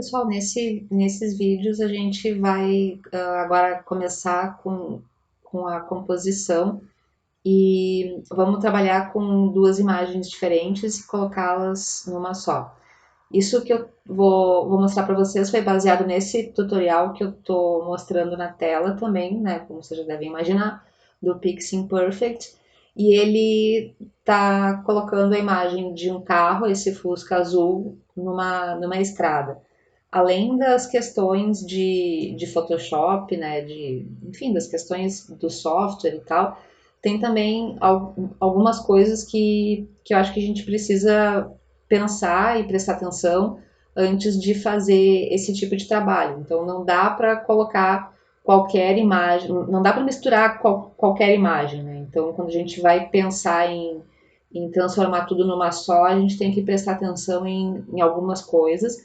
pessoal, nesses vídeos a gente vai agora começar com a composição e vamos trabalhar com duas imagens diferentes e colocá-las numa só. Isso que eu vou mostrar para vocês foi baseado nesse tutorial que eu estou mostrando na tela também, né? Como vocês já devem imaginar, do Piximperfect. E ele está colocando a imagem de um carro, esse Fusca azul, numa estrada. Além das questões de Photoshop, né? Enfim, das questões do software e tal, tem também algumas coisas que eu acho que a gente precisa pensar e prestar atenção antes de fazer esse tipo de trabalho. Então não dá para colocar qualquer imagem, não dá para misturar qualquer imagem, né? Então quando a gente vai pensar em transformar tudo numa só, a gente tem que prestar atenção em algumas coisas.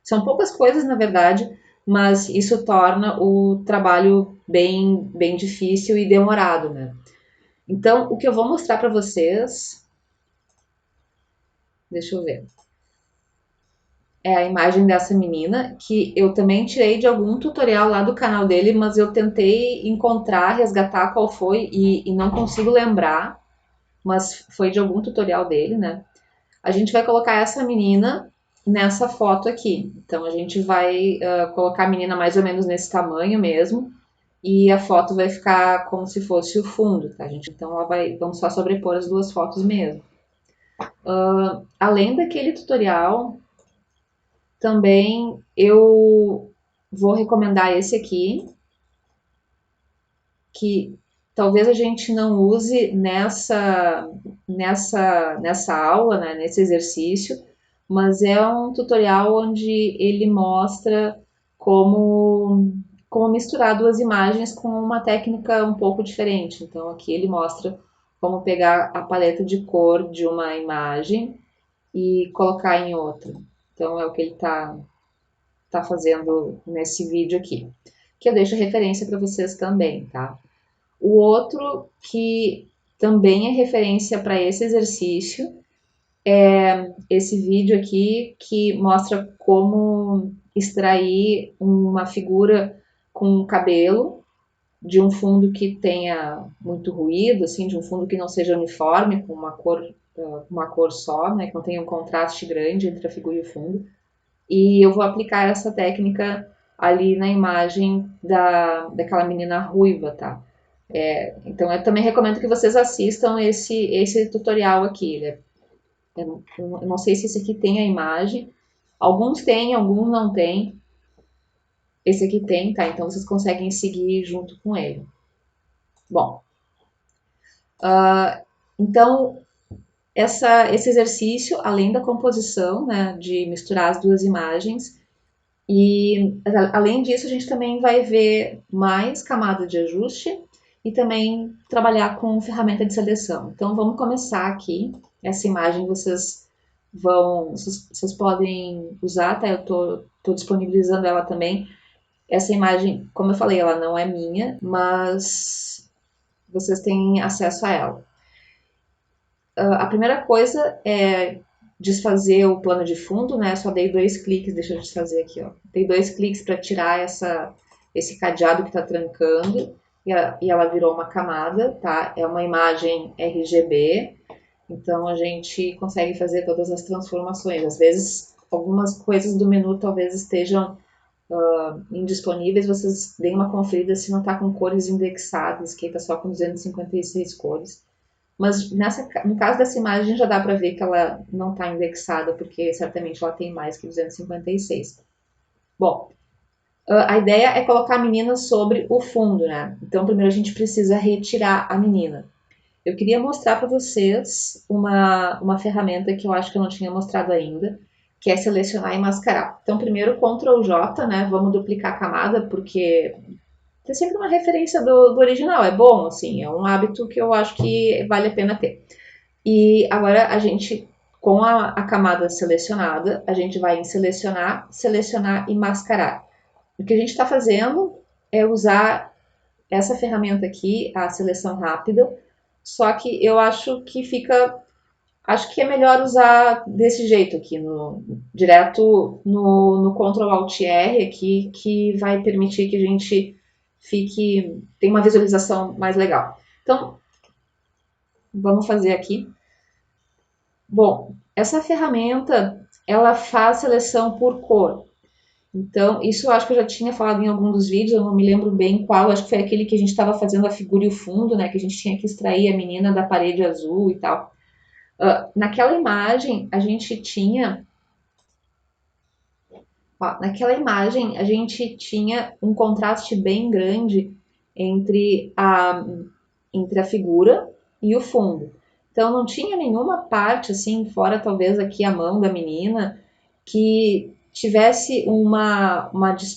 São poucas coisas, na verdade, mas isso torna o trabalho bem difícil e demorado, né? Então, o que eu vou mostrar para vocês, deixa eu ver, é a imagem dessa menina, que eu também tirei de algum tutorial lá do canal dele, mas eu tentei encontrar, resgatar qual foi e não consigo lembrar, mas foi de algum tutorial dele, né? A gente vai colocar essa menina nessa foto aqui. Então a gente vai colocar a menina mais ou menos nesse tamanho mesmo, e a foto vai ficar como se fosse o fundo, tá, gente? Então vamos só sobrepor as duas fotos mesmo. Além daquele tutorial, também eu vou recomendar esse aqui, que talvez a gente não use nessa aula, né, nesse exercício, mas é um tutorial onde ele mostra como, como misturar duas imagens com uma técnica um pouco diferente. Então aqui ele mostra como pegar a paleta de cor de uma imagem e colocar em outra. Então é o que ele está fazendo nesse vídeo aqui, que eu deixo referência para vocês também, tá? O outro que também é referência para esse exercício é esse vídeo aqui que mostra como extrair uma figura com cabelo de um fundo que tenha muito ruído, assim, de um fundo que não seja uniforme, com uma cor só, né, que não tenha um contraste grande entre a figura e o fundo. E eu vou aplicar essa técnica ali na imagem daquela menina ruiva, tá? Então eu também recomendo que vocês assistam esse tutorial aqui. Eu não sei se esse aqui tem a imagem. Alguns têm, alguns não têm. Esse aqui tem, tá? Então vocês conseguem seguir junto com ele. Bom, então esse exercício, além da composição, né, de misturar as duas imagens, e além disso, a gente também vai ver mais camada de ajuste e também trabalhar com ferramenta de seleção. Então vamos começar aqui. Essa imagem vocês podem usar, tá? Eu tô disponibilizando ela também. Essa imagem, como eu falei, ela não é minha, mas vocês têm acesso a ela. A primeira coisa é desfazer o plano de fundo, né? Só dei 2 cliques, deixa eu desfazer aqui, ó. Dei 2 cliques para tirar esse cadeado que está trancando e ela virou uma camada, tá? É uma imagem RGB, então a gente consegue fazer todas as transformações. Às vezes, algumas coisas do menu talvez estejam indisponíveis, vocês deem uma conferida se não está com cores indexadas, que está só com 256 cores. Mas no caso dessa imagem já dá para ver que ela não está indexada, porque certamente ela tem mais que 256. Bom, a ideia é colocar a menina sobre o fundo, né? Então primeiro a gente precisa retirar a menina. Eu queria mostrar para vocês uma ferramenta que eu acho que eu não tinha mostrado ainda, que é selecionar e mascarar. Então primeiro Ctrl J, né? Vamos duplicar a camada, porque tem sempre uma referência do original, é bom, assim, é um hábito que eu acho que vale a pena ter. E agora a gente, com a camada selecionada, a gente vai em selecionar, selecionar e mascarar. O que a gente está fazendo é usar essa ferramenta aqui, a seleção rápida, só que eu acho que fica Acho que é melhor usar desse jeito aqui, direto no Ctrl Alt R aqui, que vai permitir que a gente tenha uma visualização mais legal. Então, vamos fazer aqui. Bom, essa ferramenta, ela faz seleção por cor. Então, isso eu acho que eu já tinha falado em algum dos vídeos, eu não me lembro bem qual, acho que foi aquele que a gente estava fazendo a figura e o fundo, né, que a gente tinha que extrair a menina da parede azul e tal. Naquela imagem, a gente tinha naquela imagem, a gente tinha um contraste bem grande entre entre a figura e o fundo. Então, não tinha nenhuma parte, assim, fora talvez aqui a mão da menina, que tivesse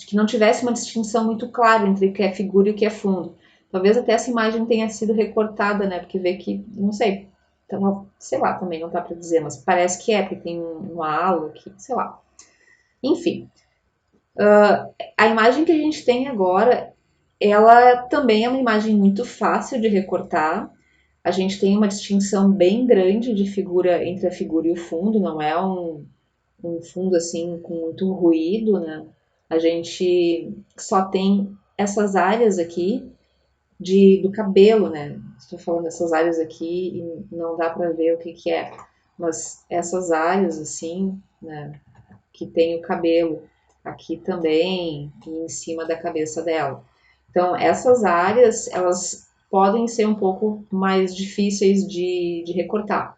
que não tivesse uma distinção muito clara entre o que é figura e o que é fundo. Talvez até essa imagem tenha sido recortada, né? Porque vê que, não sei, então, sei lá, também não dá para dizer, mas parece que é, porque tem um halo aqui, sei lá. Enfim, a imagem que a gente tem agora, ela também é uma imagem muito fácil de recortar. A gente tem uma distinção bem grande de figura entre a figura e o fundo, não é um fundo assim com muito ruído, né? A gente só tem essas áreas aqui do cabelo, né? Estou falando dessas áreas aqui e não dá para ver o que que é, mas essas áreas assim, né? Que tem o cabelo aqui também e em cima da cabeça dela. Então, essas áreas, elas podem ser um pouco mais difíceis de recortar.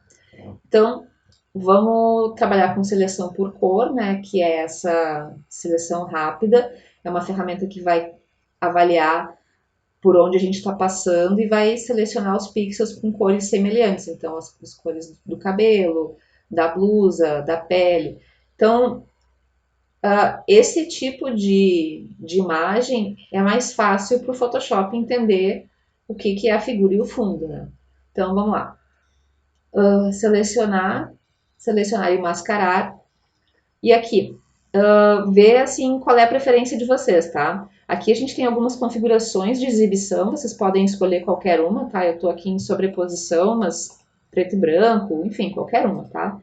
Então, vamos trabalhar com seleção por cor, né, que é essa seleção rápida. É uma ferramenta que vai avaliar por onde a gente está passando e vai selecionar os pixels com cores semelhantes. Então, as cores do cabelo, da blusa, da pele. Então, esse tipo de imagem é mais fácil para o Photoshop entender o que é a figura e o fundo, né? Então, vamos lá. Selecionar, selecionar e mascarar. E aqui, ver assim qual é a preferência de vocês, tá? Aqui a gente tem algumas configurações de exibição, vocês podem escolher qualquer uma, tá? Eu estou aqui em sobreposição, mas preto e branco, enfim, qualquer uma, tá?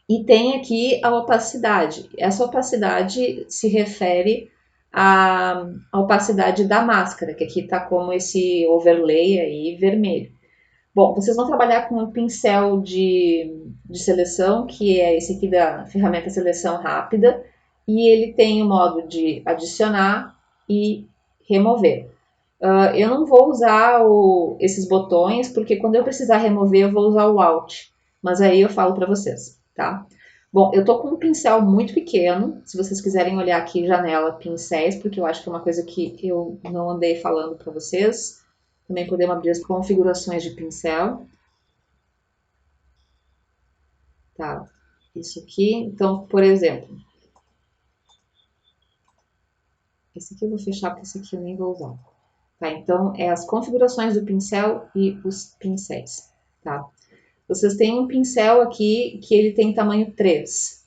E tem aqui a opacidade. Essa opacidade se refere à opacidade da máscara, que aqui está como esse overlay aí vermelho. Bom, vocês vão trabalhar com um pincel de seleção, que é esse aqui da ferramenta seleção rápida, e ele tem o modo de adicionar e remover. Eu não vou usar esses botões, porque quando eu precisar remover, eu vou usar o Alt. Mas aí eu falo para vocês, tá? Bom, eu tô com um pincel muito pequeno. Se vocês quiserem olhar aqui, janela, pincéis, porque eu acho que é uma coisa que eu não andei falando para vocês. Também podemos abrir as configurações de pincel. Tá, isso aqui. Então, por exemplo, esse aqui eu vou fechar, porque esse aqui eu nem vou usar. Tá, então, é as configurações do pincel e os pincéis, tá? Vocês têm um pincel aqui que ele tem tamanho 3.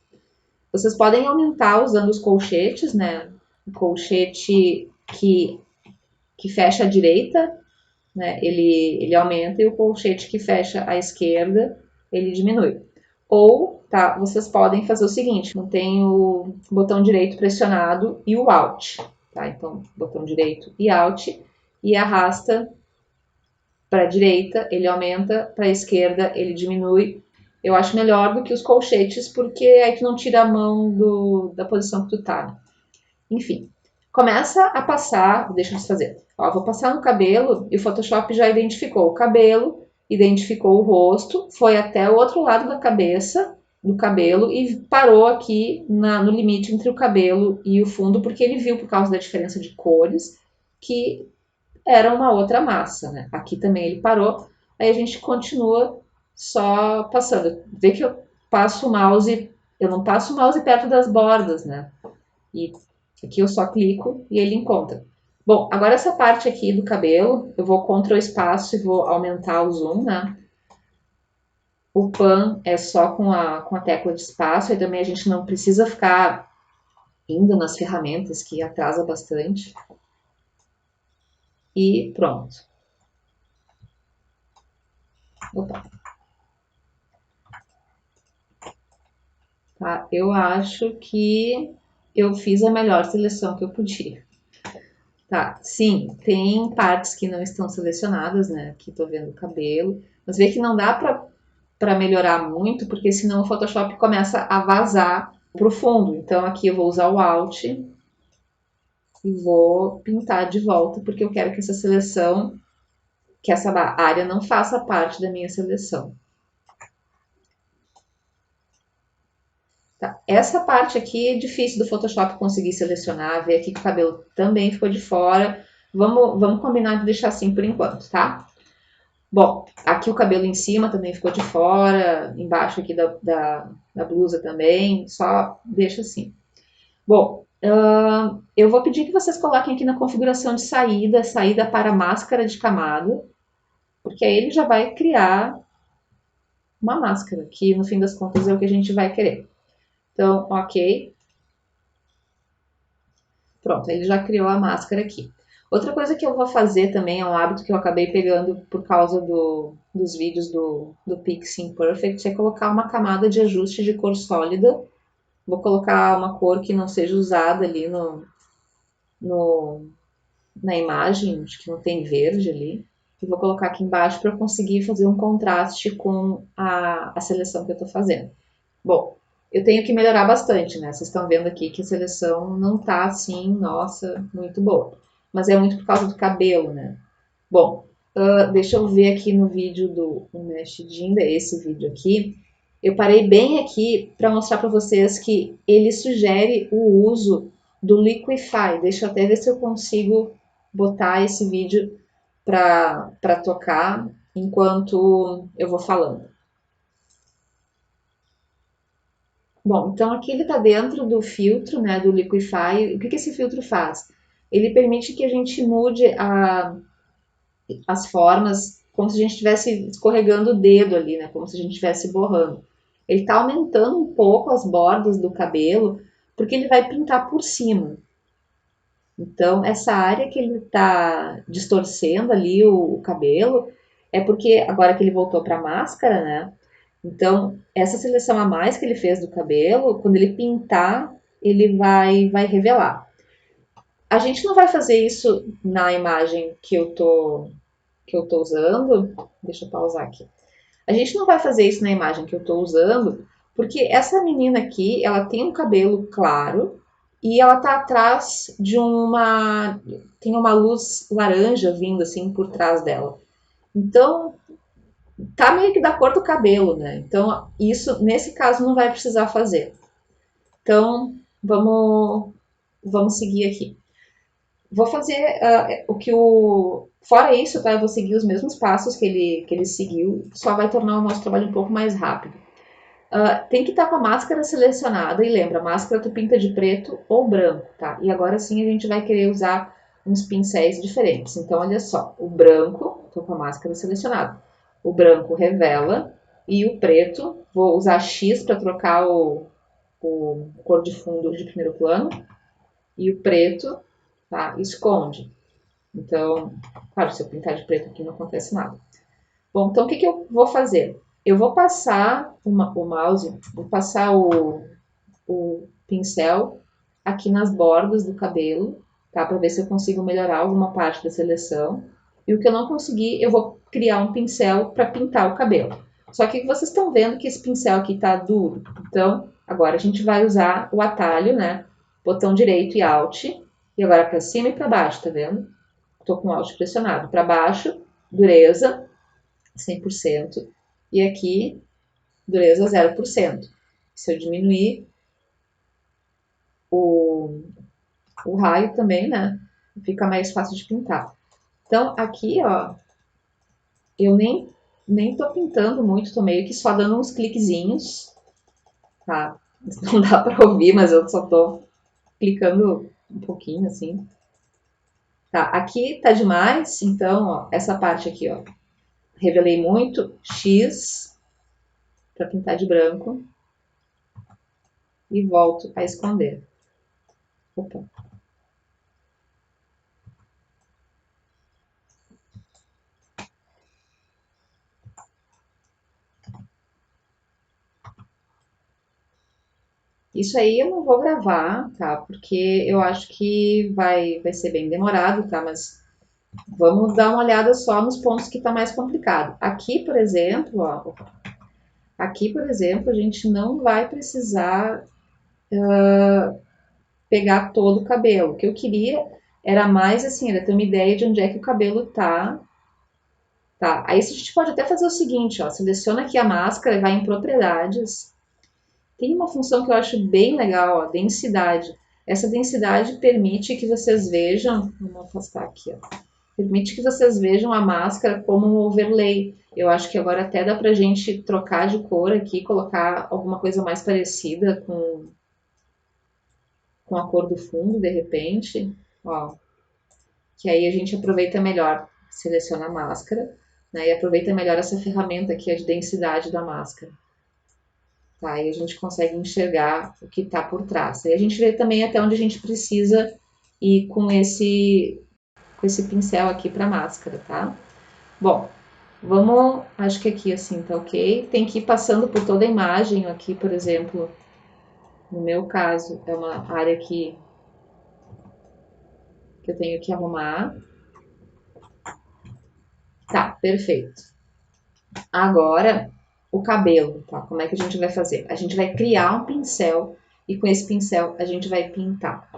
Vocês podem aumentar usando os colchetes, né? O colchete que fecha à direita, né? Ele aumenta e o colchete que fecha à esquerda, ele diminui. Ou, tá, vocês podem fazer o seguinte, mantém o botão direito pressionado e o Alt, tá? Então, botão direito e Alt e arrasta para a direita, ele aumenta, para a esquerda, ele diminui. Eu acho melhor do que os colchetes, porque aí tu não tira a mão da posição que tu tá. Enfim, começa a passar, deixa eu desfazer. Ó, vou passar no cabelo e o Photoshop já identificou o cabelo, identificou o rosto, foi até o outro lado da cabeça, do cabelo, e parou aqui no limite entre o cabelo e o fundo, porque ele viu, por causa da diferença de cores, que era uma outra massa, né? Aqui também ele parou, aí a gente continua só passando. Vê que eu passo o mouse, eu não passo o mouse perto das bordas, né? E aqui eu só clico e ele encontra. Bom, agora essa parte aqui do cabelo, eu vou Ctrl espaço e vou aumentar o zoom, né? O pan é só com a tecla de espaço, e também a gente não precisa ficar indo nas ferramentas, que atrasa bastante. E pronto. Opa. tá? Eu acho que eu fiz a melhor seleção que eu podia. Tá, sim, tem partes que não estão selecionadas, né? Aqui tô vendo o cabelo. Mas vê que não dá pra melhorar muito, porque senão o Photoshop começa a vazar pro fundo. Então aqui eu vou usar o Alt e vou pintar de volta, porque eu quero que essa seleção, que essa área não faça parte da minha seleção. Tá. Essa parte aqui é difícil do Photoshop conseguir selecionar, ver aqui que o cabelo também ficou de fora. Vamos combinar de deixar assim por enquanto, tá? Bom, aqui o cabelo em cima também ficou de fora, embaixo aqui da blusa também, só deixa assim. Bom, eu vou pedir que vocês coloquem aqui na configuração de saída, saída para máscara de camada, porque aí ele já vai criar uma máscara, que no fim das contas é o que a gente vai querer. Então, ok. Pronto, ele já criou a máscara aqui. Outra coisa que eu vou fazer também, é um hábito que eu acabei pegando por causa dos vídeos do Pixie Perfect, é colocar uma camada de ajuste de cor sólida. Vou colocar uma cor que não seja usada ali no, na imagem, acho que não tem verde ali. E vou colocar aqui embaixo para conseguir fazer um contraste com a seleção que eu estou fazendo. Bom, eu tenho que melhorar bastante, né? Vocês estão vendo aqui que a seleção não tá assim, nossa, muito boa. Mas é muito por causa do cabelo, né? Bom, deixa eu ver aqui no vídeo do Mesh Jinda, esse vídeo aqui. Eu parei bem aqui para mostrar para vocês que ele sugere o uso do Liquify. Deixa eu até ver se eu consigo botar esse vídeo para tocar enquanto eu vou falando. Bom, então aqui ele está dentro do filtro, né, do Liquify. O que esse filtro faz? Ele permite que a gente mude as formas como se a gente estivesse escorregando o dedo ali, né, como se a gente estivesse borrando. Ele está aumentando um pouco as bordas do cabelo, porque ele vai pintar por cima. Então, essa área que ele está distorcendo ali o cabelo é porque agora que ele voltou para a máscara, né? Então, essa seleção a mais que ele fez do cabelo, quando ele pintar, ele vai revelar. A gente não vai fazer isso na imagem que eu tô usando. Deixa eu pausar aqui. A gente não vai fazer isso na imagem que eu tô usando, porque essa menina aqui, ela tem um cabelo claro e ela tá atrás de tem uma luz laranja vindo assim por trás dela. Então, tá meio que da cor do cabelo, né? Então, isso nesse caso não vai precisar fazer. Então, vamos seguir aqui. Vou fazer o que o. Fora isso, tá? Eu vou seguir os mesmos passos que ele seguiu, só vai tornar o nosso trabalho um pouco mais rápido. Tem que estar com a máscara selecionada, e lembra, a máscara tu pinta de preto ou branco, tá? E agora sim a gente vai querer usar uns pincéis diferentes. Então, olha só, o branco, tô com a máscara selecionada. O branco revela, e o preto, vou usar X para trocar o cor de fundo de primeiro plano, e o preto, tá? Esconde. Então, claro, se eu pintar de preto aqui não acontece nada. Bom, então o que eu vou fazer? Eu vou passar o mouse, vou passar o pincel aqui nas bordas do cabelo, tá? Para ver se eu consigo melhorar alguma parte da seleção. E o que eu não conseguir, eu vou criar um pincel para pintar o cabelo. Só que vocês estão vendo que esse pincel aqui tá duro. Então, agora a gente vai usar o atalho, né? Botão direito e Alt. E agora para cima e para baixo, tá vendo? Tô com o Alt pressionado. Para baixo, dureza 100%. E aqui, dureza 0%. Se eu diminuir o, o raio também, né? Fica mais fácil de pintar. Então, aqui, ó, eu nem tô pintando muito, tô meio que só dando uns cliquezinhos, tá? Não dá pra ouvir, mas eu só tô clicando um pouquinho, assim. Tá, aqui tá demais, então, ó, essa parte aqui, ó, revelei muito, X pra pintar de branco e volto a esconder. Opa. Isso aí eu não vou gravar, tá? Porque eu acho que vai ser bem demorado, tá? Mas vamos dar uma olhada só nos pontos que tá mais complicado. Aqui, por exemplo, ó, aqui, por exemplo, a gente não vai precisar pegar todo o cabelo. O que eu queria era mais assim, era ter uma ideia de onde é que o cabelo tá. Tá, aí a gente pode até fazer o seguinte, ó, seleciona aqui a máscara e vai em propriedades. Tem uma função que eu acho bem legal, ó, densidade. Essa densidade permite que vocês vejam, vamos afastar aqui, ó, permite que vocês vejam a máscara como um overlay. Eu acho que agora até dá pra gente trocar de cor aqui, colocar alguma coisa mais parecida com a cor do fundo, de repente, ó, que aí a gente aproveita melhor, seleciona a máscara, né, e aproveita melhor essa ferramenta aqui, a de densidade da máscara. Tá, aí a gente consegue enxergar o que está por trás. Aí a gente vê também até onde a gente precisa ir com esse pincel aqui para a máscara, tá? Bom, vamos, acho que aqui assim tá ok. Tem que ir passando por toda a imagem aqui, por exemplo, no meu caso, é uma área que eu tenho que arrumar. Tá, perfeito. Agora, o cabelo, tá? Como é que a gente vai fazer? A gente vai criar um pincel e com esse pincel a gente vai pintar.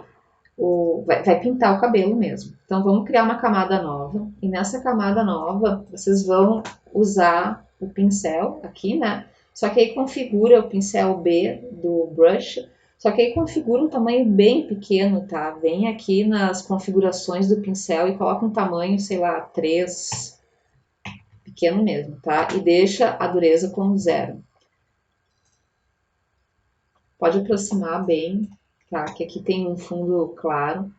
Vai pintar o cabelo mesmo. Então vamos criar uma camada nova e nessa camada nova vocês vão usar o pincel aqui, né? Só que aí configura o pincel B do brush, só que aí configura um tamanho bem pequeno, tá? Vem aqui nas configurações do pincel e coloca um tamanho, sei lá, 3, pequeno mesmo, tá? E deixa a dureza como 0. Pode aproximar bem, tá? Que aqui tem um fundo claro.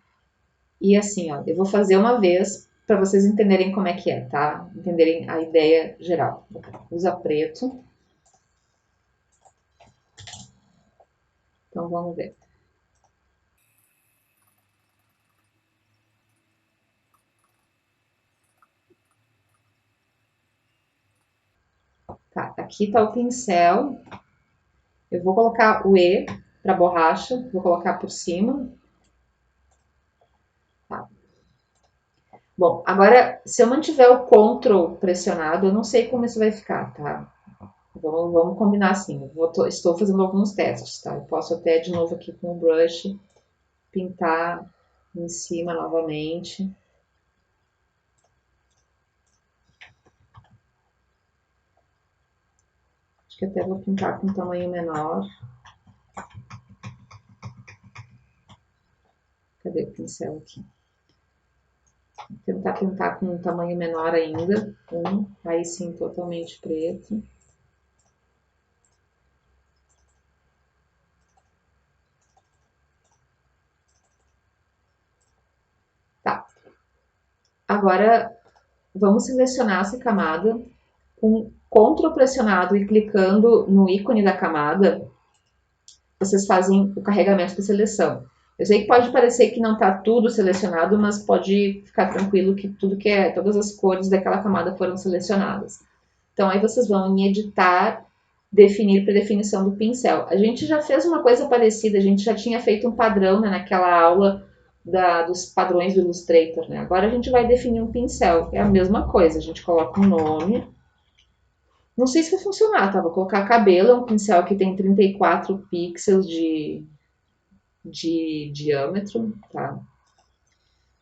E assim, ó, eu vou fazer uma vez para vocês entenderem como é que é, tá? Entenderem a ideia geral. Usa preto. Então vamos ver. Tá, aqui tá o pincel. Eu vou colocar o E para borracha, vou colocar por cima. Tá. Bom, agora se eu mantiver o Ctrl pressionado, eu não sei como isso vai ficar, tá? Vamos combinar assim. Estou fazendo alguns testes, tá? Eu posso até de novo aqui com o brush pintar em cima novamente. Acho que até vou pintar com um tamanho menor. Cadê o pincel aqui? Vou tentar pintar com um tamanho menor ainda. Aí sim, totalmente preto. Tá. Agora, vamos selecionar essa camada com Ctrl pressionado e clicando no ícone da camada, vocês fazem o carregamento da seleção. Eu sei que pode parecer que não está tudo selecionado, mas pode ficar tranquilo que todas as cores daquela camada foram selecionadas. Então aí vocês vão em editar, definir predefinição do pincel. A gente já fez uma coisa parecida, a gente já tinha feito um padrão, né, naquela aula dos padrões do Illustrator, né? Agora a gente vai definir um pincel, é a mesma coisa, a gente coloca um nome. Não sei se vai funcionar, tá? Vou colocar cabelo, é um pincel que tem 34 pixels de diâmetro, tá?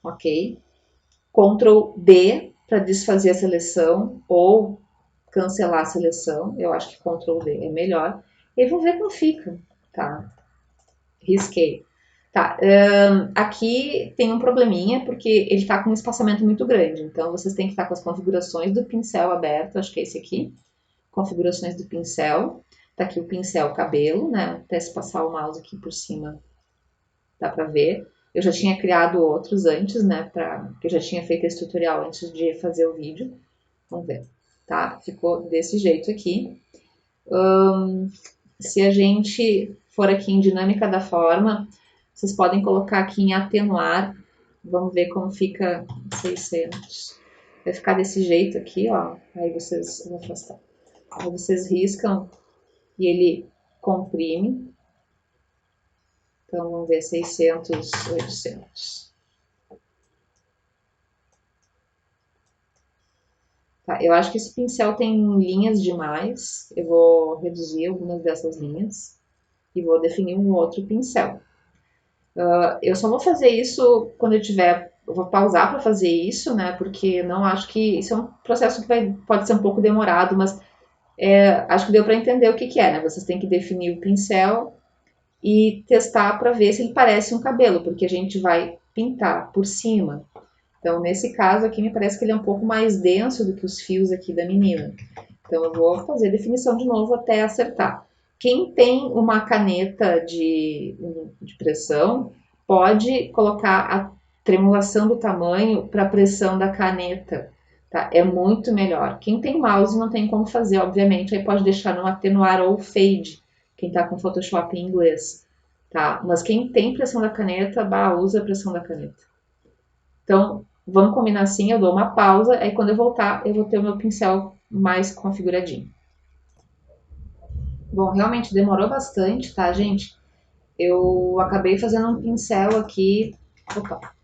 Ok. Ctrl D para desfazer a seleção ou cancelar a seleção. Eu acho que Ctrl D é melhor. E vou ver como fica, tá? Risquei. Tá, aqui tem um probleminha porque ele está com um espaçamento muito grande. Então vocês têm que estar com as configurações do pincel aberto, acho que é esse aqui. Configurações do pincel. Tá aqui o pincel cabelo, né? Até se passar o mouse aqui por cima dá para ver. Eu já tinha criado outros antes, né? Porque eu já tinha feito esse tutorial antes de fazer o vídeo. Vamos ver. Tá? Ficou desse jeito aqui. Se a gente for aqui em dinâmica da forma, vocês podem colocar aqui em atenuar. Vamos ver como fica 600. Vai ficar desse jeito aqui, ó. Aí vocês, vou afastar. Aí vocês riscam e ele comprime. Então, vamos ver, 600, 800. Tá, eu acho que esse pincel tem linhas demais. Eu vou reduzir algumas dessas linhas e vou definir um outro pincel. Eu só vou fazer isso quando eu tiver. Eu vou pausar para fazer isso, né? Porque não acho que. Isso é um processo que pode ser um pouco demorado, mas acho que deu para entender o que, que é, né? Vocês têm que definir o pincel e testar para ver se ele parece um cabelo, porque a gente vai pintar por cima. Então, nesse caso aqui, me parece que ele é um pouco mais denso do que os fios aqui da menina. Então, eu vou fazer a definição de novo até acertar. Quem tem uma caneta de pressão, pode colocar a tremulação do tamanho para a pressão da caneta. Tá? É muito melhor. Quem tem mouse não tem como fazer, obviamente, aí pode deixar no atenuar ou fade, quem está com Photoshop em inglês. Tá? Mas quem tem pressão da caneta, usa a pressão da caneta. Então, vamos combinar assim, eu dou uma pausa, aí quando eu voltar, eu vou ter o meu pincel mais configuradinho. Bom, realmente demorou bastante, tá, gente? Eu acabei fazendo um pincel aqui, opa,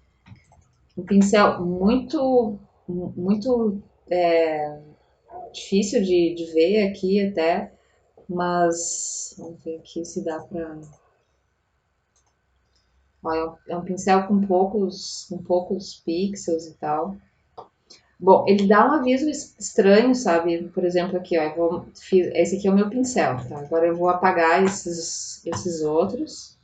um pincel muito difícil de ver aqui até, mas vamos ver aqui se dá pra... Ó, é um pincel com poucos pixels e tal. Bom, ele dá um aviso estranho, sabe? Por exemplo, aqui, ó, esse aqui é o meu pincel, tá? Agora eu vou apagar esses outros,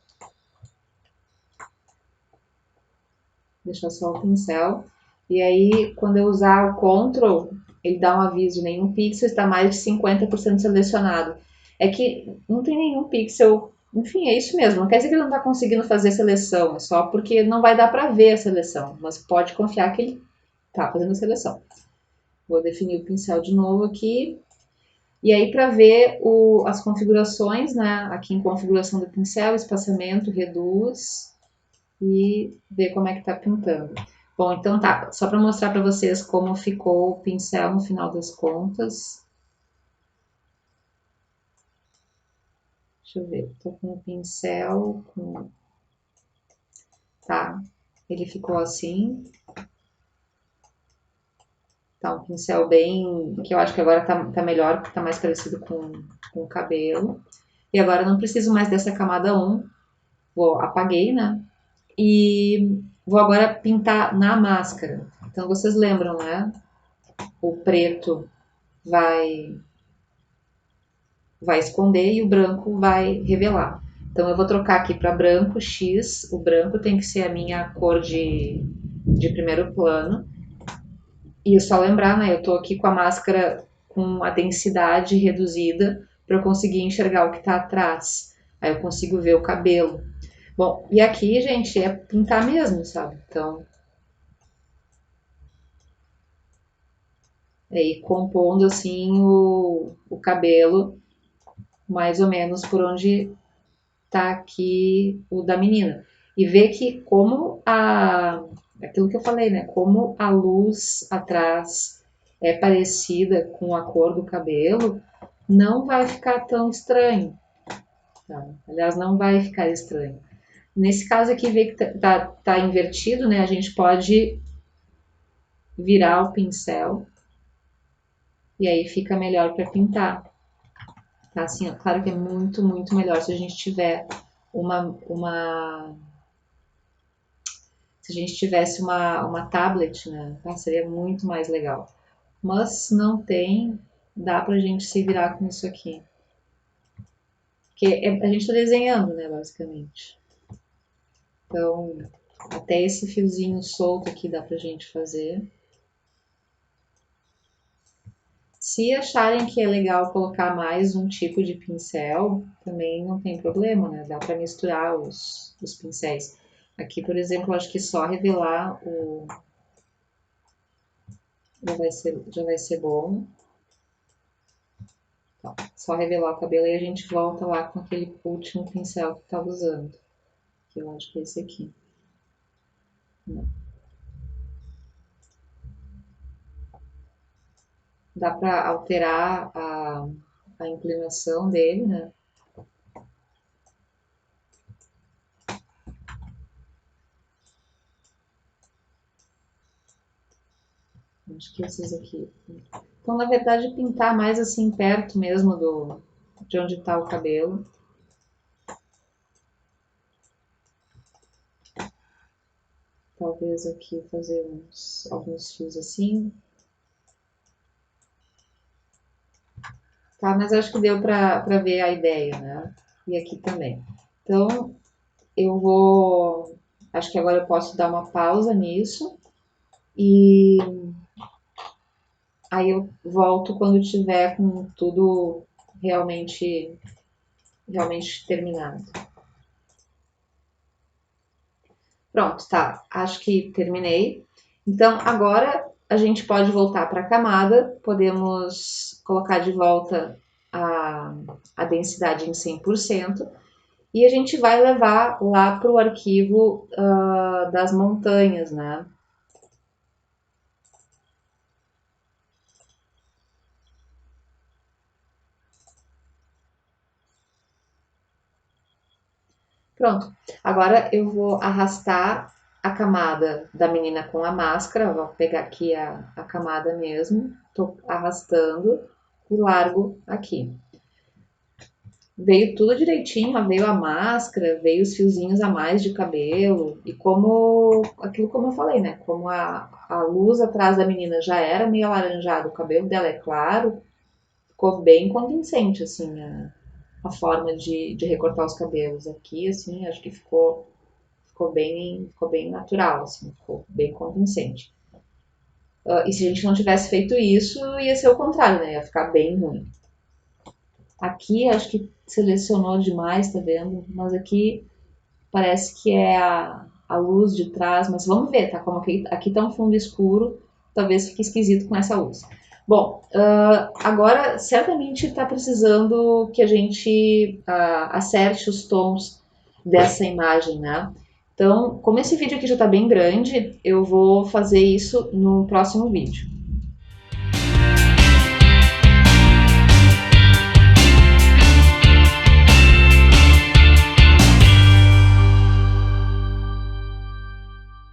deixar só o pincel. E aí, quando eu usar o Ctrl, ele dá um aviso, nenhum pixel está mais de 50% selecionado. É que não tem nenhum pixel, enfim, é isso mesmo. Não quer dizer que ele não está conseguindo fazer seleção, é só porque não vai dar para ver a seleção, mas pode confiar que ele está fazendo a seleção. Vou definir o pincel de novo aqui. E aí, para ver as configurações, né? Aqui em configuração do pincel, espaçamento, reduz e ver como é que tá pintando. Bom, então tá, só para mostrar para vocês como ficou o pincel no final das contas. Deixa eu ver, tô com o pincel, tá, ele ficou assim. Tá um pincel bem, que eu acho que agora tá melhor, porque tá mais parecido com o cabelo. E agora eu não preciso mais dessa camada 1, apaguei, né? E vou agora pintar na máscara. Então vocês lembram, né? O preto vai vai esconder e o branco vai revelar. Então eu vou trocar aqui para branco X. O branco tem que ser a minha cor de primeiro plano. E é só lembrar, né? Eu tô aqui com a máscara com a densidade reduzida para eu conseguir enxergar o que está atrás. Aí eu consigo ver o cabelo. Bom, e aqui, gente, é pintar mesmo, sabe? Então, aí compondo assim o cabelo, mais ou menos por onde tá aqui o da menina. E ver que aquilo que eu falei, né? Como a luz atrás é parecida com a cor do cabelo, não vai ficar tão estranho. Tá? Aliás, não vai ficar estranho. Nesse caso aqui, ver que tá invertido, né? A gente pode virar o pincel e aí fica melhor para pintar. Tá? Assim, ó, claro que é muito melhor se a gente tiver uma se a gente tivesse uma tablet, né? Tá? Seria muito mais legal. Mas não tem, dá pra gente se virar com isso aqui. Porque a gente tá desenhando, né, basicamente. Então, até esse fiozinho solto aqui dá pra gente fazer. Se acharem que é legal colocar mais um tipo de pincel, também não tem problema, né? Dá para misturar os pincéis. Aqui, por exemplo, acho que só revelar já vai ser bom. Então, só revelar o cabelo e a gente volta lá com aquele último pincel que estava usando. Que eu acho que é esse aqui. Não. Dá para alterar a inclinação dele, né? Acho que esses aqui. Então, na verdade, pintar mais assim perto mesmo de onde está o cabelo. Talvez aqui fazer alguns fios assim. Tá, mas acho que deu para ver a ideia, né? E aqui também. Então, eu vou. Acho que agora eu posso dar uma pausa nisso. E aí eu volto quando tiver com tudo realmente, realmente terminado. Pronto, tá. Acho que terminei. Então, agora a gente pode voltar para a camada. Podemos colocar de volta a densidade em 100%. E a gente vai levar lá para o arquivo das montanhas, né? Pronto. Agora eu vou arrastar a camada da menina com a máscara. Vou pegar aqui a camada mesmo. Tô arrastando e largo aqui. Veio tudo direitinho, veio a máscara, veio os fiozinhos a mais de cabelo. E como eu falei, né? Como a luz atrás da menina já era meio alaranjado, o cabelo dela é claro, ficou bem convincente, assim, a forma de recortar os cabelos aqui, assim, acho que ficou bem natural, assim, ficou bem convincente. E se a gente não tivesse feito isso, ia ser o contrário, né? Ia ficar bem ruim. Aqui acho que selecionou demais, tá vendo? Mas aqui parece que é a luz de trás, mas vamos ver, tá? Como aqui tá um fundo escuro, talvez fique esquisito com essa luz. Bom, agora certamente está precisando que a gente acerte os tons dessa imagem, né? Então, como esse vídeo aqui já está bem grande, eu vou fazer isso no próximo vídeo.